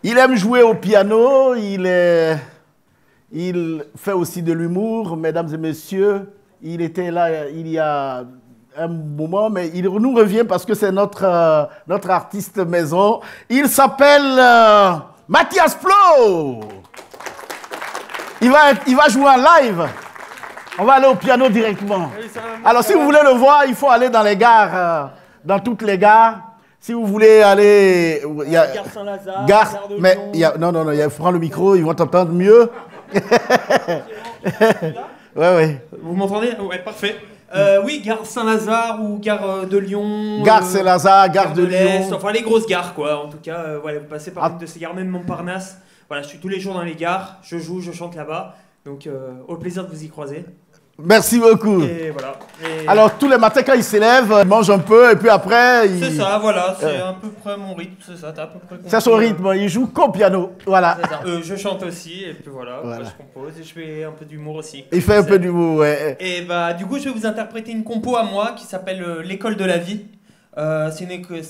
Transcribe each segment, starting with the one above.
Il aime jouer au piano, il fait aussi de l'humour, mesdames et messieurs. Il était là il y a un moment, mais il nous revient parce que c'est notre artiste maison. Il s'appelle Mathias Plo. Il va jouer en live. On va aller au piano directement. Alors, si vous voulez le voir, il faut aller dans les gares, dans toutes les gares. Si vous voulez aller... Gare Saint-Lazare, gare de mais Lyon. non, il faut prendre le micro, ils vont t'entendre mieux. Ouais. Vous m'entendez? Ouais, parfait. Oui, gare Saint-Lazare ou gare de Lyon. Gare Saint-Lazare, gare de l'Est, Lyon. enfin les grosses gares quoi. En tout cas, voilà, vous passez par une de ces gares, même Montparnasse. Voilà, je suis tous les jours dans les gares, je joue, je chante là-bas. Donc au plaisir de vous y croiser. Merci beaucoup. Et voilà. Et... Alors, tous les matins, quand il s'élève, il mange un peu, et puis après... C'est ça, voilà, c'est à peu près mon rythme, c'est ça, t'as à peu près compris. C'est son rythme, il joue qu'au piano, voilà. Je chante aussi, et puis voilà. Je compose, et je fais un peu d'humour aussi. Il fait un peu d'humour, ouais. Et bah, du coup, je vais vous interpréter une compo à moi qui s'appelle L'école de la vie. C'est une école.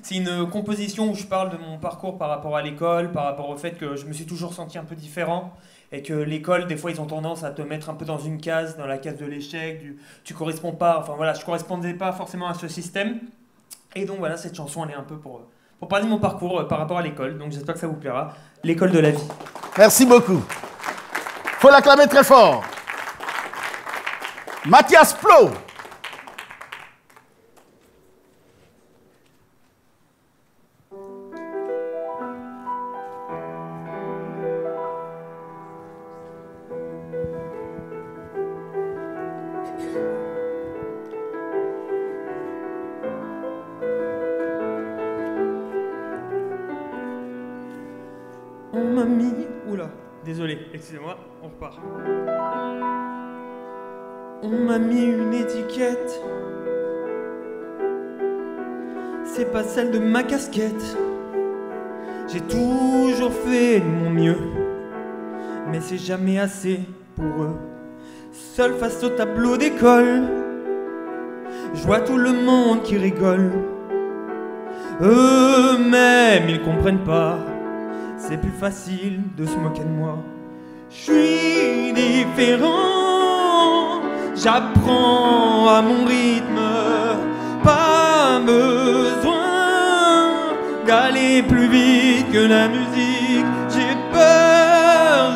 C'est une composition où je parle de mon parcours par rapport à l'école, par rapport au fait que je me suis toujours senti un peu différent. Et que l'école, des fois, ils ont tendance à te mettre un peu dans une case, dans la case de l'échec, tu corresponds pas, enfin voilà, je correspondais pas forcément à ce système. Et donc voilà, cette chanson, elle est un peu pour parler de mon parcours par rapport à l'école. Donc j'espère que ça vous plaira. L'école de la vie. Merci beaucoup. Faut l'acclamer très fort. Mathias Plo. On m'a mis... Oula, désolé, excusez-moi, on repart. On m'a mis une étiquette. C'est pas celle de ma casquette. J'ai toujours fait de mon mieux, mais c'est jamais assez pour eux. Seul face au tableau d'école, je vois tout le monde qui rigole. Eux-mêmes, ils comprennent pas. C'est plus facile de se moquer de moi. Je suis différent, j'apprends à mon rythme. Pas besoin d'aller plus vite que la musique. J'ai peur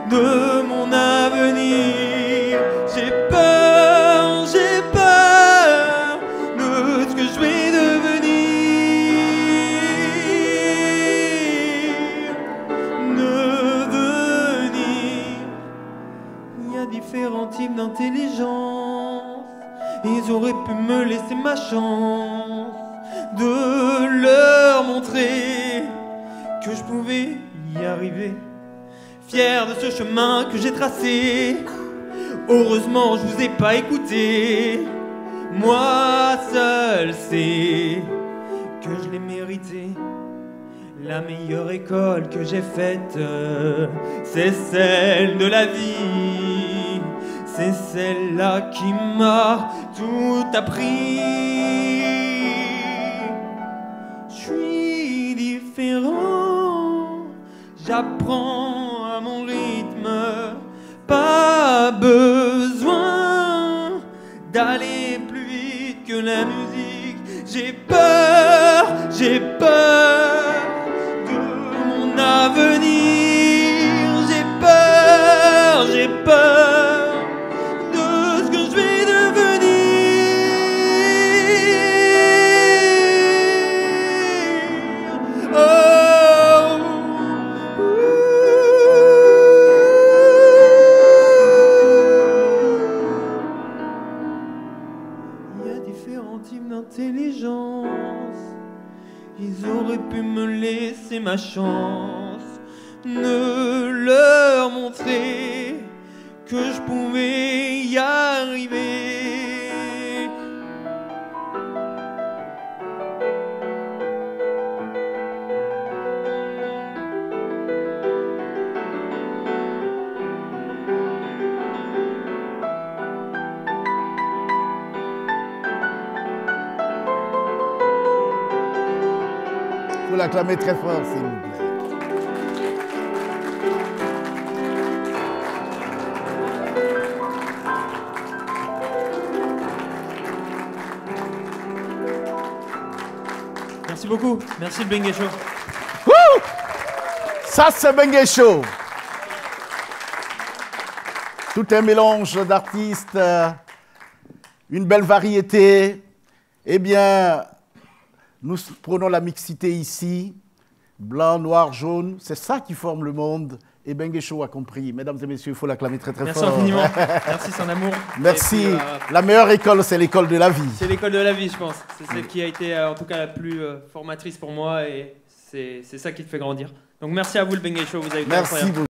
de mon avenir. J'ai peur de ce que je vais devenir. Différents types d'intelligence, ils auraient pu me laisser ma chance de leur montrer que je pouvais y arriver. Fier de ce chemin que j'ai tracé, heureusement je vous ai pas écouté. Moi seul sais que je l'ai mérité. La meilleure école que j'ai faite, c'est celle de la vie. C'est celle-là qui m'a tout appris. Je suis différent, j'apprends à mon rythme. Pas besoin d'aller plus vite que la musique. J'ai peur de mon avenir. J'ai peur de ce que je vais devenir. Oh. Il y a différents types d'intelligence. Ils auraient pu me laisser ma chance, ne leur montrer que je pouvais y arriver. Il faut l'acclamer très fort, s'il vous plaît. Merci beaucoup. Merci le Bengué Show. Wouh! Ça, c'est Bengué Show. Tout un mélange d'artistes, une belle variété. Eh bien, nous prenons la mixité ici. Blanc, noir, jaune. C'est ça qui forme le monde. Et Bengué Show a compris. Mesdames et messieurs, il faut l'acclamer très très fort. Merci infiniment. Merci son amour. Merci. Puis, la meilleure école, c'est l'école de la vie. c'est l'école de la vie, je pense. C'est celle qui a été en tout cas la plus formatrice pour moi et c'est ça qui te fait grandir. Donc merci à vous le Bengué Show, vous avez été Merci incroyable. beaucoup.